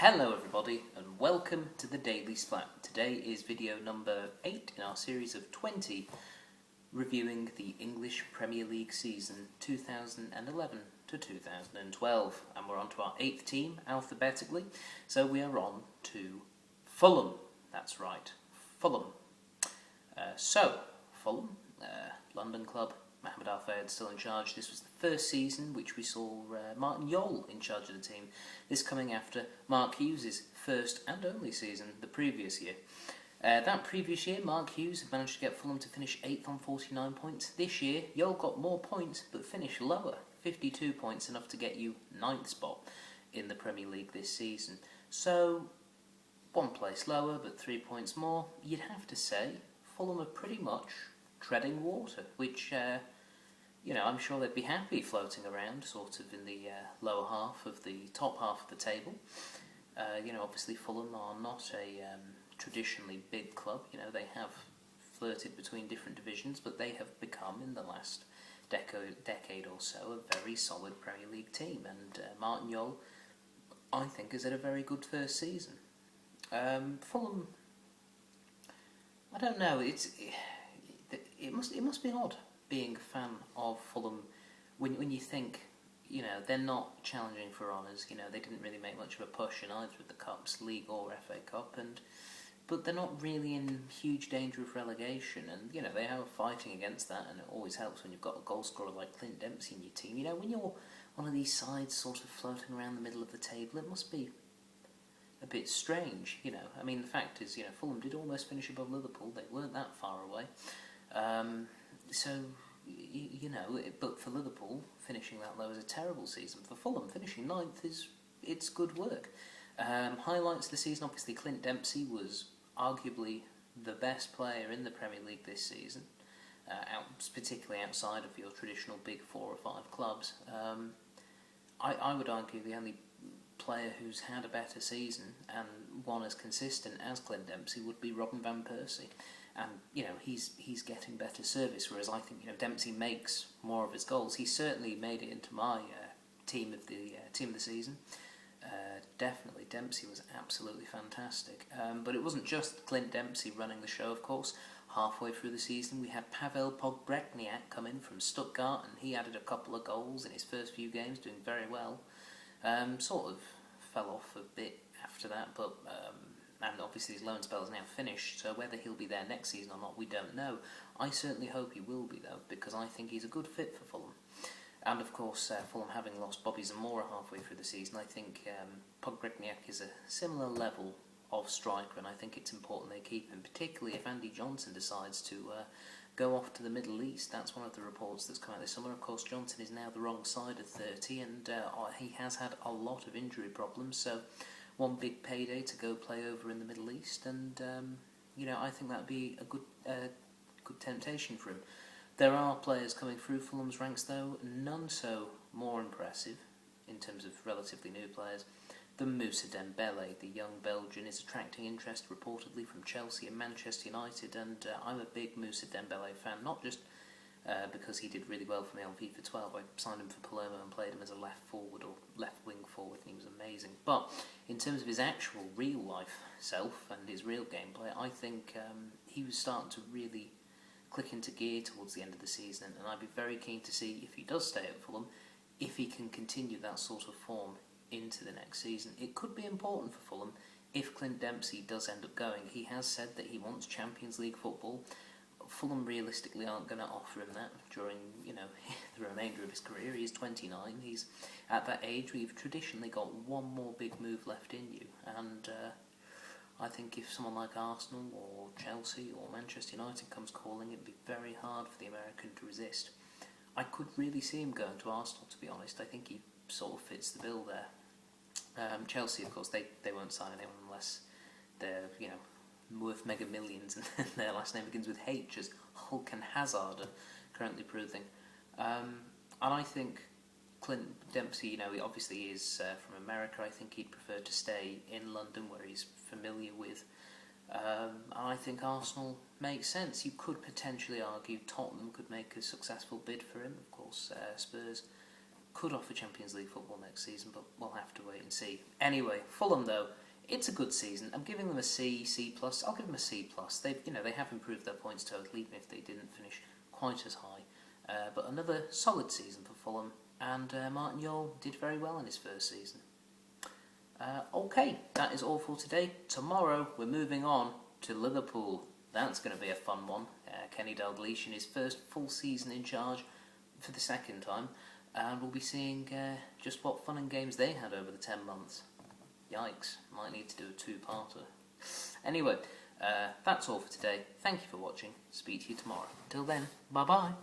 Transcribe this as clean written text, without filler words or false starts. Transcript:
Hello everybody and welcome to the Daily Splatt. Today is video number 8 in our series of 20 reviewing the English Premier League season 2011 to 2012, and we're on to our 8th team alphabetically, so we are on to Fulham. That's right, Fulham. Fulham, London club, Mohamed Al Fayed still in charge. This was the first season which we saw Martin Jol in charge of the team. This coming after Mark Hughes' first and only season the previous year. That previous year, Mark Hughes had managed to get Fulham to finish 8th on 49 points. This year, Jol got more points but finished lower, 52 points, enough to get you 9th spot in the Premier League this season. So, one place lower but 3 points more. You'd have to say Fulham are pretty much treading water, which, I'm sure they'd be happy floating around sort of in the lower half of the top half of the table. Obviously Fulham are not a traditionally big club. They have flirted between different divisions, but they have become, in the last decade or so, a very solid Premier League team. And Martin Jol, I think, has had a very good first season. Fulham, I don't know. It must be odd being a fan of Fulham when you think, they're not challenging for honours. They didn't really make much of a push in either of the cups, League or FA Cup, but they're not really in huge danger of relegation, and they are fighting against that, and it always helps when you've got a goal scorer like Clint Dempsey in your team. When you're one of these sides sort of floating around the middle of the table, it must be a bit strange. The fact is, Fulham did almost finish above Liverpool. They weren't that far away. But for Liverpool, finishing that low is a terrible season. For Fulham, finishing 9th it's good work. Highlights of the season, obviously Clint Dempsey was arguably the best player in the Premier League this season, particularly outside of your traditional big 4 or 5 clubs. I would argue the only player who's had a better season and one as consistent as Clint Dempsey would be Robin van Persie. And he's getting better service, whereas I think Dempsey makes more of his goals. He certainly made it into my team of the season. Definitely, Dempsey was absolutely fantastic. But it wasn't just Clint Dempsey running the show, of course. Halfway through the season, we had Pavel Pogrebniak come in from Stuttgart, and he added a couple of goals in his first few games, doing very well. Sort of fell off a bit after that, but and obviously his loan spell is now finished, so whether he'll be there next season or not, we don't know. I certainly hope he will be, though, because I think he's a good fit for Fulham. And of course, Fulham having lost Bobby Zamora halfway through the season, I think Pogrebniak is a similar level of striker, and I think it's important they keep him, particularly if Andy Johnson decides to go off to the Middle East. That's one of the reports that's come out this summer. Of course, Johnson is now the wrong side of 30, and he has had a lot of injury problems, so one big payday to go play over in the Middle East, and I think that'd be a good temptation for him. There are players coming through Fulham's ranks, though, none so more impressive in terms of relatively new players than Moussa Dembele. The young Belgian is attracting interest reportedly from Chelsea and Manchester United, and I'm a big Moussa Dembele fan, not just because he did really well for me on FIFA 12. I signed him for Palermo and played him as a left forward or left wing forward, and he was amazing. But in terms of his actual real life self and his real gameplay, I think he was starting to really click into gear towards the end of the season, and I'd be very keen to see, if he does stay at Fulham, if he can continue that sort of form into the next season. It could be important for Fulham if Clint Dempsey does end up going. He has said that he wants Champions League football. Fulham realistically aren't going to offer him that during the remainder of his career. He's 29. He's at that age where you've traditionally got one more big move left in you, and I think if someone like Arsenal or Chelsea or Manchester United comes calling, it'd be very hard for the American to resist. I could really see him going to Arsenal, to be honest. I think he sort of fits the bill there. Chelsea, of course, they won't sign anyone unless they're worth mega millions, and their last name begins with H, as Hulk and Hazard are currently proving. And I think Clint Dempsey, he obviously is from America. I think he'd prefer to stay in London, where he's familiar with. And I think Arsenal makes sense. You could potentially argue Tottenham could make a successful bid for him. Of course, Spurs could offer Champions League football next season, but we'll have to wait and see. Anyway, Fulham though, it's a good season. I'm giving them a C, C+. I'll give them a C+. They have improved their points total, even if they didn't finish quite as high. But another solid season for Fulham, and Martin Jol did very well in his first season. Okay, that is all for today. Tomorrow we're moving on to Liverpool. That's going to be a fun one. Kenny Dalglish in his first full season in charge for the second time, and we'll be seeing just what fun and games they had over the 10 months. Yikes, might need to do a two-parter. Anyway, that's all for today. Thank you for watching. Speak to you tomorrow. Until then, bye-bye.